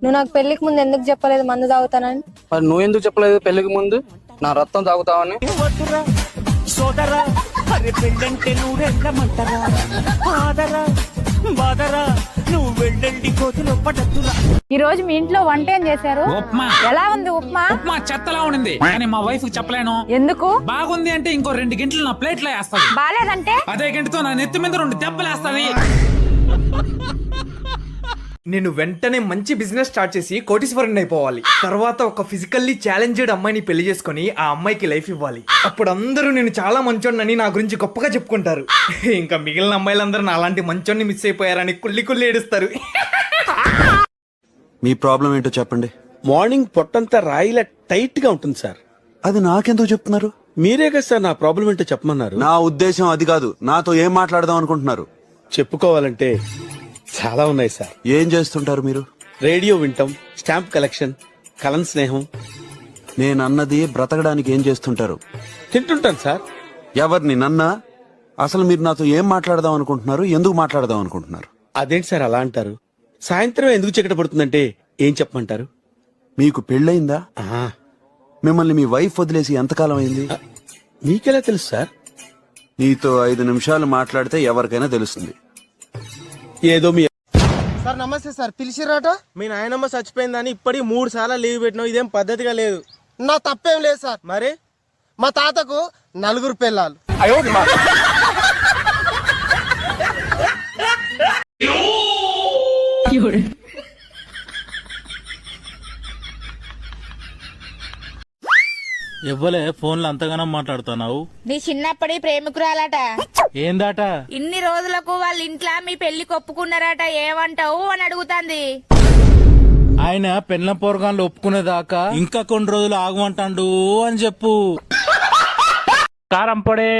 నువ్వు నాకు పెళ్లికి ముందు ఎందుకు చెప్పలేదు మందు తాగుతానని? మరి నువ్వు ఎందుకు చెప్పలేదు పెళ్లికి ముందు నా రక్తం తాగుతావని? సోదరా అరే పెళ్ళంటే నువ్వెళ్ళమంటరా ఆదరా బాదరా నువ్వు వెళ్ళండి కోతిలో పడద్దురా. ఈ రోజు మీ ఇంట్లో వంట ఏం చేశారు? ఉప్మా. ఎలా ఉంది ఉప్మా? ఉప్మా చెత్తలా ఉండింది, కానీ మా వైఫ్ చెప్పలేను. ఎందుకు? బాగుంది అంటే ఇంకో 2 గంటలు నా ప్లేట్ లో వేస్తాది. బాలేదంటే అదే గంటతో నా నెత్తి మీద 2 దెబ్బలు వేస్తాది. నేను వెంటనే మంచి బిజినెస్ స్టార్ట్ చేసి కోటీశ్వరుని అయిపోవాలి. తర్వాత ఒక ఫిజికల్లీ ఛాలెంజ్డ్ అమ్మాయిని పెళ్లి చేసుకుని ఆ అమ్మాయికి లైఫ్ ఇవ్వాలి. అప్పుడు అందరూ నేను చాలా మంచోడినని నా గురించి గొప్పగా చెప్పుకుంటారు. ఇంకా మిగిలిన అమ్మాయిలందరూ నా అలాంటి మంచోడిని మిస్ అయిపోయారని కుళ్ళి కుళ్ళి ఏడుస్తారు. మీ ప్రాబ్లం ఏంటో చెప్పండి. మార్నింగ్ పొట్టంతా రాయిలా టైట్ గా ఉంటుంది సార్. అది నాకెందుకు చెప్తున్నారు? మీరే కదా సార్ నా ప్రాబ్లం ఏంటో చెప్పమన్నారు. నా ఉద్దేశం అది కాదు. నాతో ఏం మాట్లాడదాం అనుకుంటున్నారు? చెప్పుకోవాలంటే చాలా ఉన్నాయి సార్. ఏం చేస్తుంటారు మీరు? రేడియో వింటాం, స్టాంప్ కలెక్షన్, కలన్ స్నేహం. నేనన్నది బ్రతకడానికి ఏం చేస్తుంటారు? తింటుంటాను సార్. ఎవరిని? నన్నా? అసలు మీరు నాతో ఏం మాట్లాడదాం అనుకుంటున్నారు? ఎందుకు మాట్లాడదాం అనుకుంటున్నారు? అదేంటి సార్ అలా అంటారు? సాయంత్రం ఎందుకు చీకట పడుతుందంటే ఏం చెప్పమంటారు? మీకు పెళ్ళయిందా? ఆ, మిమ్మల్ని మీ వైఫ్ వదిలేసి ఎంతకాలం అయింది? మీకెలా తెలుసు సార్? నీతో 5 నిమిషాలు మాట్లాడితే ఎవరికైనా తెలుస్తుంది. ఏదో మీ సార్ నమస్తే సార్, పిలిచిరాట? మీ నాయనమ్మ చచ్చిపోయిందని ఇప్పటికి 3 సార్లు లీవ్ పెట్టినావు. ఇదేం పద్ధతిగా లేదు. నా తప్పేం లేదు సార్. మరి మా తాతకు 4 పిల్లలు. ఎవ్వలే ఫోన్లో అంతగానో మాట్లాడుతున్నావు? నీ చిన్నప్పటి ప్రేమికురాలట. ఏందాట? ఇన్ని రోజులకు వాళ్ళ ఇంట్లో మీ పెళ్లికి ఒప్పుకున్నారట, ఏమంటావు అని అడుగుతాంది. ఆయన పెళ్ళ పోరగాన్లు ఒప్పుకునేదాకా ఇంకా కొన్ని రోజులు ఆగమంటాడు అని చెప్పు. కారం పొడి.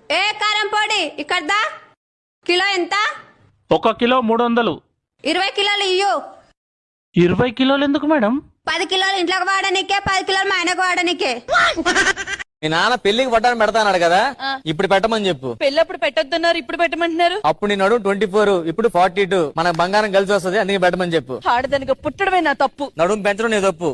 ఏ కారం పొడి ఇక్కడ కిలో ఎంత? 1 కిలో 300. 20 కిలోలు ఇయ్యు. 20 కిలోలు ఎందుకు మేడం? 10 కిలోలు ఇంట్లోకి వాడనికే, 10 కిలోలు మా ఆయనకు వాడనికే. మీ నాన్న పెళ్లికి పట్టాను పెడతాన్నాడు కదా, ఇప్పుడు పెట్టమని చెప్పు. పెళ్ళప్పుడు పెట్టొద్దన్నారు, ఇప్పుడు పెట్టమంటున్నారు. అప్పుడు నీ నడుము 24, ఇప్పుడు 42. మనకు బంగారం కలిసి వస్తుంది, అందుకే పెట్టమని చెప్పు. ఆడదానికి పుట్టడమే నా తప్పు. నడుము పెంచడం నీ తప్పు.